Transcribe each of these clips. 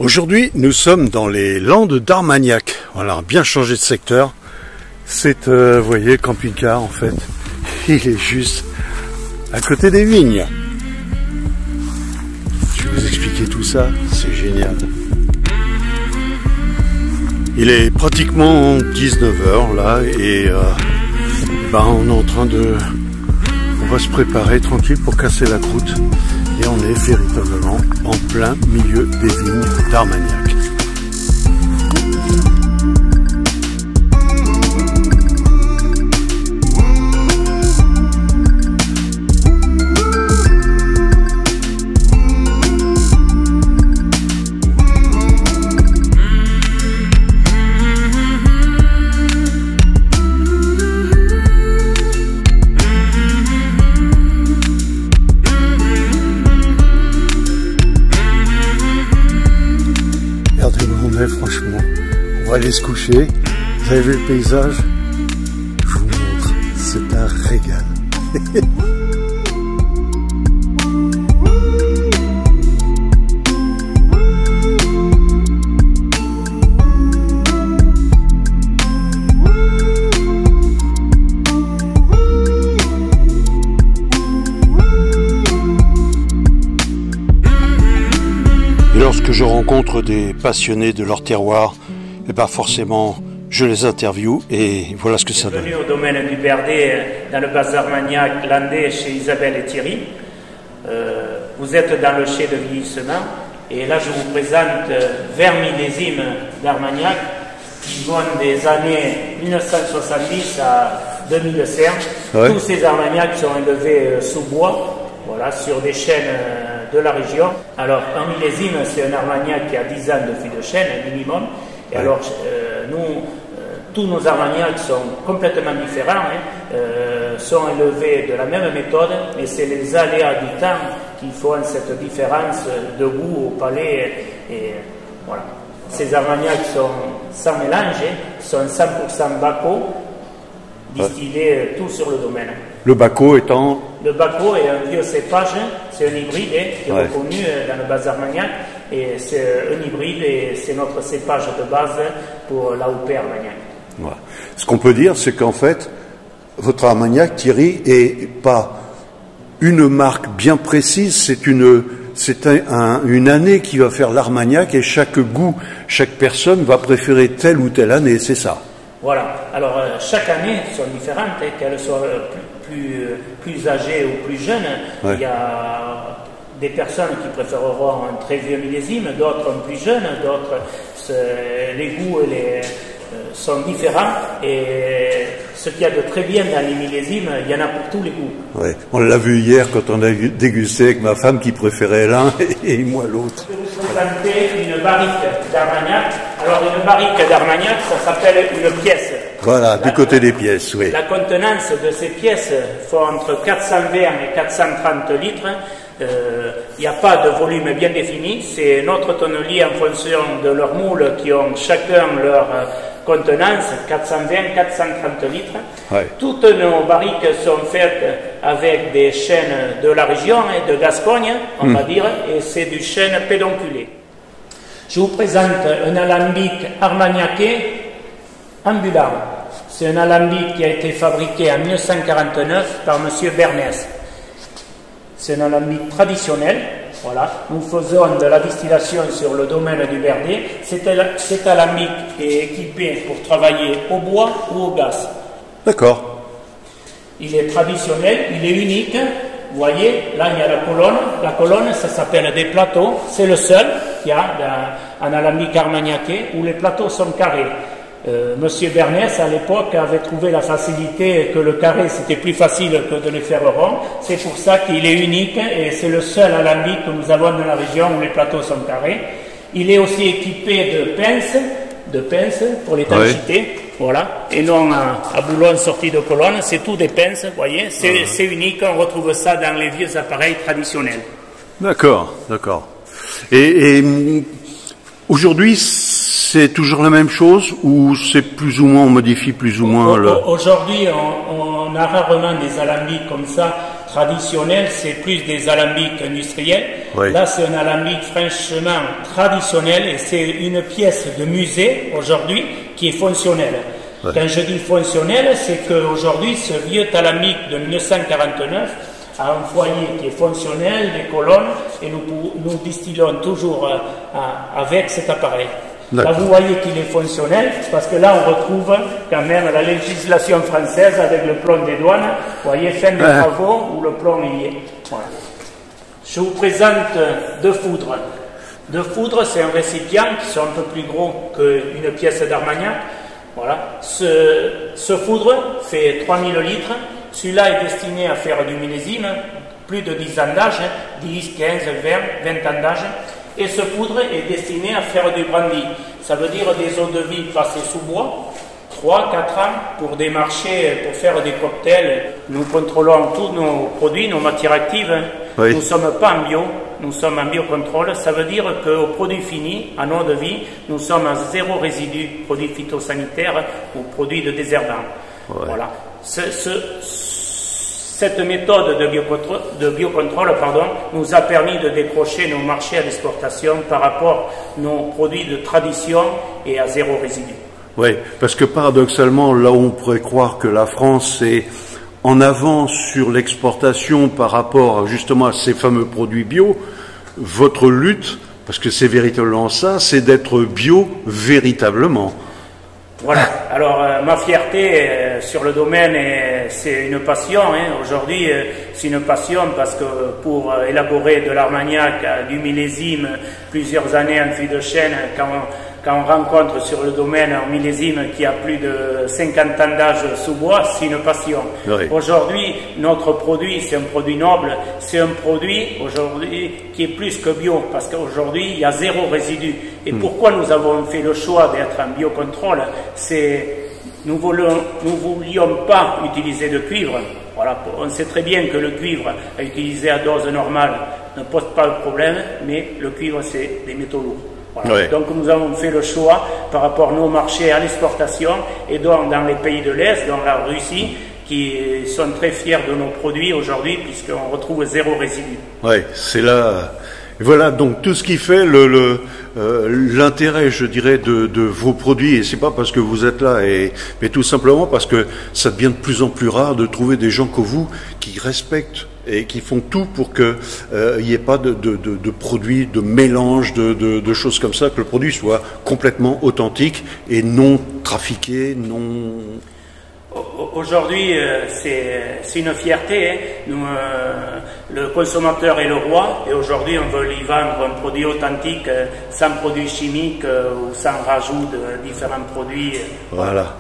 Aujourd'hui, nous sommes dans les Landes d'Armagnac. Voilà, bien changé de secteur. C'est, vous voyez, camping-car en fait. Il est juste à côté des vignes. Je vais vous expliquer tout ça, c'est génial. Il est pratiquement 19h là et on est en train de... On va se préparer tranquille pour casser la croûte. Et on est véritablement en plein milieu des vignes d'Armagnac. Franchement, on va aller se coucher. Vous avez vu le paysage? Je vous montre, c'est un régal. Lorsque je rencontre des passionnés de leur terroir, et ben forcément, je les interviewe et voilà ce que ça donne. Bienvenue au domaine du Berdet, dans le bas d'Armagnac, landais, chez Isabelle et Thierry. Vous êtes dans le chai de vieillissement et là je vous présente 20 millésimes d'Armagnac qui vont des années 1970 à 2005. Ouais. Tous ces Armagnacs sont élevés sous bois, voilà, sur des chênes de la région. Alors, un millésime, c'est un Armagnac qui a 10 ans de fût de chêne, minimum. Et ouais. Alors, tous nos Armagnacs sont complètement différents, sont élevés de la même méthode, et c'est les aléas du temps qui font cette différence de goût au palais. Et voilà. Ces Armagnacs sont sans mélange, sont 100% Baco, distillés tout sur le domaine. Le Baco étant... Le Baco est un vieux cépage, c'est un hybride qui est reconnu dans le bas d'Armagnac, et c'est un hybride et c'est notre cépage de base pour l'AOP Armagnac. Ouais. Ce qu'on peut dire, c'est qu'en fait, votre Armagnac, Thierry, est pas une marque bien précise, c'est une année qui va faire l'Armagnac et chaque goût, chaque personne va préférer telle ou telle année, c'est ça. Voilà, alors chaque année sont différentes, qu'elles soient plus âgées ou plus jeunes. Ouais. Il y a des personnes qui préféreront un très vieux millésime, d'autres un plus jeune, d'autres les goûts sont différents. Et ce qu'il y a de très bien dans les millésimes, il y en a pour tous les goûts. Ouais. On l'a vu hier quand on a dégusté avec ma femme qui préférait l'un et moi l'autre. Je vais vous présenter une barrique d'Armagnac. Alors une barrique d'Armagnac, ça s'appelle une pièce. Voilà, du côté des pièces, oui. La contenance de ces pièces font entre 420 et 430 litres. Il n'y a pas de volume bien défini. C'est notre tonnelier en fonction de leurs moules qui ont chacun leur contenance, 420, 430 litres. Ouais. Toutes nos barriques sont faites avec des chênes de la région et de Gascogne, on va dire, et c'est du chêne pédonculé. Je vous présente un alambic armagnacais ambulant. C'est un alambic qui a été fabriqué en 1949 par M. Bernès. C'est un alambic traditionnel. Voilà. Nous faisons de la distillation sur le domaine du Berdet. Cet alambic est équipé pour travailler au bois ou au gaz. D'accord. Il est traditionnel, il est unique. Vous voyez, là il y a la colonne. La colonne, ça s'appelle des plateaux. C'est le seul qu'il y a en alambic armagnacais où les plateaux sont carrés. Monsieur Bernès, à l'époque, avait trouvé la facilité que le carré, c'était plus facile que de les faire rond. C'est pour ça qu'il est unique et c'est le seul alambic que nous avons dans la région où les plateaux sont carrés. Il est aussi équipé de pinces pour l'étanchéité. Oui. Voilà. Et non à boulon sorti de colonne, c'est tout des pinces, vous voyez. C'est unique, on retrouve ça dans les vieux appareils traditionnels. D'accord, d'accord. Et aujourd'hui, c'est toujours la même chose ou c'est plus ou moins, on modifie plus ou moins le... Aujourd'hui, on a rarement des alambics comme ça traditionnel, c'est plus des alambics industriels. Oui. Là, c'est un alambic franchement traditionnel et c'est une pièce de musée aujourd'hui qui est fonctionnelle. Oui. Quand je dis fonctionnel, c'est qu'aujourd'hui, ce vieux alambic de 1949 a un foyer qui est fonctionnel, des colonnes, et nous distillons toujours avec cet appareil. Là, vous voyez qu'il est fonctionnel, parce que là, on retrouve quand même la législation française avec le plomb des douanes. Vous voyez, fin des travaux où le plomb y est. Voilà. Je vous présente deux foudres. Deux foudres, c'est un récipient qui sont un peu plus gros qu'une pièce d'Armagnac. Voilà. Ce foudre fait 3000 litres. Celui-là est destiné à faire du millésime, plus de 10 ans d'âge, 10, 15, 20 ans d'âge. Et ce foudre est destiné à faire du brandy. Ça veut dire des eaux de vie passées sous bois, 3-4 ans pour des marchés, pour faire des cocktails. Nous contrôlons tous nos produits, nos matières actives. Oui. Nous ne sommes pas en bio, nous sommes en biocontrôle. Ça veut dire qu'au produit fini, en eau de vie, nous sommes à 0 résidu, produits phytosanitaires ou produits de désherbant. Ouais. Voilà. Cette méthode de biocontrôle nous a permis de décrocher nos marchés à l'exportation par rapport à nos produits de tradition et à 0 résidu. Oui, parce que paradoxalement, là où on pourrait croire que la France est en avance sur l'exportation par rapport justement à ces fameux produits bio, votre lutte, parce que c'est véritablement ça, c'est d'être bio véritablement. Voilà, alors ma fierté sur le domaine, c'est une passion. Aujourd'hui, c'est une passion parce que pour élaborer de l'Armagnac, du millésime, plusieurs années en fil de chaîne, quand on rencontre sur le domaine un millésime qui a plus de 50 ans d'âge sous bois, c'est une passion. Oui. Aujourd'hui, notre produit, c'est un produit noble, c'est un produit aujourd'hui qui est plus que bio, parce qu'aujourd'hui, il y a 0 résidu. Et pourquoi nous avons fait le choix d'être en biocontrôle? Nous voulions pas utiliser de cuivre. Voilà, on sait très bien que le cuivre, à utiliser à dose normale, ne pose pas de problème, mais le cuivre, c'est des métaux lourds. Voilà. Oui. Donc nous avons fait le choix par rapport à nos marchés à l'exportation et donc dans les pays de l'Est, dans la Russie, qui sont très fiers de nos produits aujourd'hui puisqu'on retrouve 0 résidu. Oui, c'est là. Voilà donc tout ce qui fait l'intérêt, je dirais, de vos produits. Et c'est pas parce que vous êtes là, mais tout simplement parce que ça devient de plus en plus rare de trouver des gens comme vous qui respectent et qui font tout pour que il n'y ait pas de produits, de mélange, de choses comme ça, que le produit soit complètement authentique et non trafiqué, non... Aujourd'hui, c'est une fierté. Nous, le consommateur est le roi et aujourd'hui, on veut lui vendre un produit authentique, sans produits chimiques ou sans rajout de différents produits. Voilà.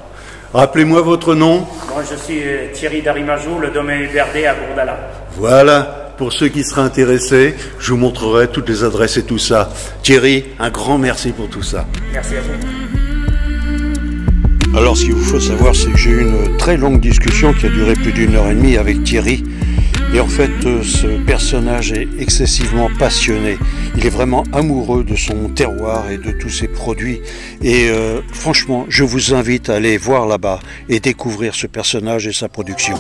Rappelez-moi votre nom. Moi, je suis Thierry d'Arimajou, le domaine Verdé à Bourdala. Voilà. Pour ceux qui seraient intéressés, je vous montrerai toutes les adresses et tout ça. Thierry, un grand merci pour tout ça. Merci à vous. Alors, ce qu'il vous faut savoir, c'est que j'ai eu une très longue discussion qui a duré plus d'1h30 avec Thierry. Et en fait, ce personnage est excessivement passionné. Il est vraiment amoureux de son terroir et de tous ses produits. Et franchement, je vous invite à aller voir là-bas et découvrir ce personnage et sa production.